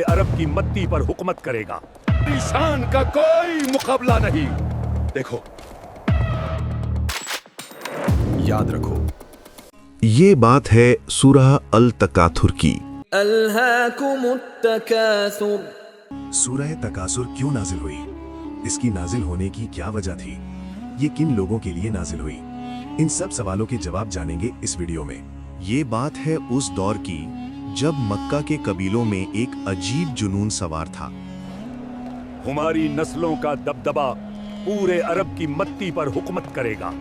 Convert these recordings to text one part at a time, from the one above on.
अरब की मत्ती पर हुकूमत करेगा। शान का कोई मुकाबला नहीं। देखो, याद रखो, ये बात है सूरह अल तकाथुर की। सूरह तकासुर क्यों नाजिल हुई, इसकी नाजिल होने की क्या वजह थी, ये किन लोगों के लिए नाजिल हुई, इन सब सवालों के जवाब जानेंगे इस वीडियो में। ये बात है उस दौर की जब मक्का के कबीलों में एक अजीब जुनून सवार था। हमारी नस्लों का दबदबा पूरे अरब की मत्ती पर हुकूमत करेगा।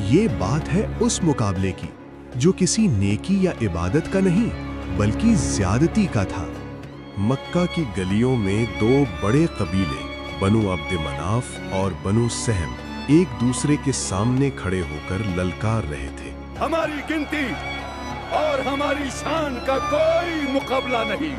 ये बात है उस मुकाबले की जो किसी नेकी या इबादत का नहीं बल्कि ज्यादती का था। मक्का की गलियों में दो बड़े कबीले बनु अब्द मनाफ और बनु सहम एक दूसरे के सामने खड़े होकर ललकार रहे थे, हमारी गिनती और हमारी शान का कोई मुकाबला नहीं।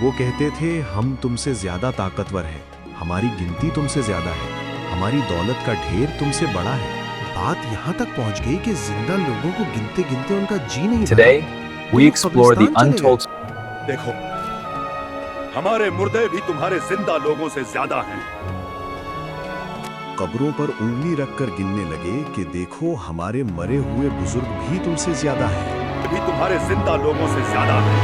वो कहते थे हम तुमसे ज्यादा ताकतवर हैं, हमारी गिनती तुमसे ज्यादा है, हमारी दौलत का ढेर तुमसे बड़ा है। बात यहाँ तक पहुँच गई कि जिंदा लोगों को गिनते गिनते उनका जी नहीं Today, भरा। we explore the untold. देखो, हमारे मुर्दे भी तुम्हारे जिंदा लोगों से ज्यादा हैं। कब्रों पर उंगली रखकर गिनने लगे कि देखो हमारे मरे हुए बुजुर्ग भी तुमसे ज्यादा हैं। भी तुम्हारे जिंदा लोगों से ज्यादा हैं।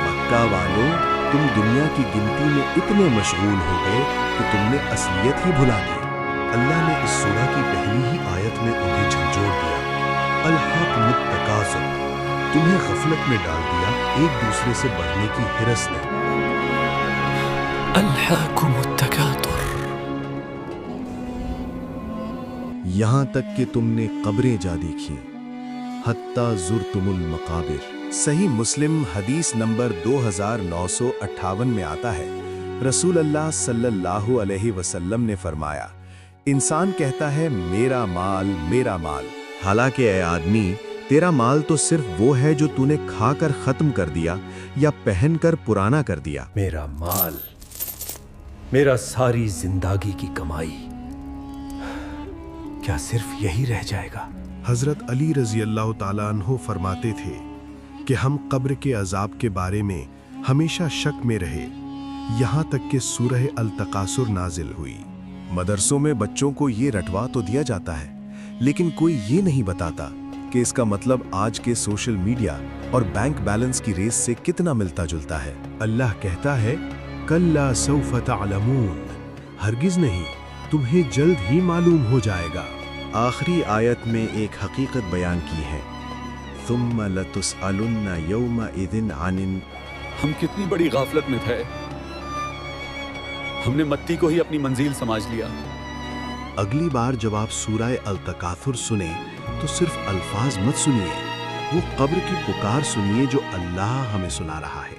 मक्का वालों, तुम दुनिया की गिनती में इतने मशगूल हो गए कि तुमने असलियत ही भुला दी। अल्लाह ने इस सूरह की पहली ही आयत में उन्हें झंझोड़ दिया। अल्हाकुमुत तकासुर, तुम्हें गफलत में डाल दिया एक दूसरे से बढ़ने की हिरस ने। अल्हाकुमुत तकासुर, यहाँ तक कि तुमने कब्रें जा देखी, हत्ता ज़ुरतुमुल मकाबिर। सही मुस्लिम हदीस नंबर 2958 में आता है, रसूल अल्लाह सल्लल्लाहु अलैहि वसल्लम ने फरमाया, इंसान कहता है मेरा माल, हालांकि ए आदमी, तेरा माल तो सिर्फ वो है जो तूने खाकर खत्म कर दिया या पहनकर पुराना कर दिया। मेरा माल, मेरा सारी जिंदगी की कमाई, क्या सिर्फ यही रह जाएगा? हजरत अली रजी अल्लाह ताला अन्हो फरमाते थे कि हम कब्र के अजाब के बारे में हमेशा शक में रहे, यहाँ तक कि सूरह अल तकासुर नाजिल हुई। मदरसों में बच्चों को ये रटवा तो दिया जाता है, लेकिन कोई ये नहीं बताता कि इसका मतलब आज के सोशल मीडिया और बैंक बैलेंस की रेस से कितना मिलता जुलता है। अल्लाह कहता है, कल्ला सौफ तअलमून, हरगिज नहीं, तुम्हें जल्द ही मालूम हो जाएगा। आखिरी आयत में एक हकीकत बयान की है, सुम्मा लतुसअलुन्ना यौमइज़िन अनिन। हम कितनी बड़ी गाफलत में थे, हमने मत्ती को ही अपनी मंजिल समझ लिया। अगली बार जब आप सूरह अल तकासुर सुने तो सिर्फ अल्फाज मत सुनिए, वो कब्र की पुकार सुनिए जो अल्लाह हमें सुना रहा है।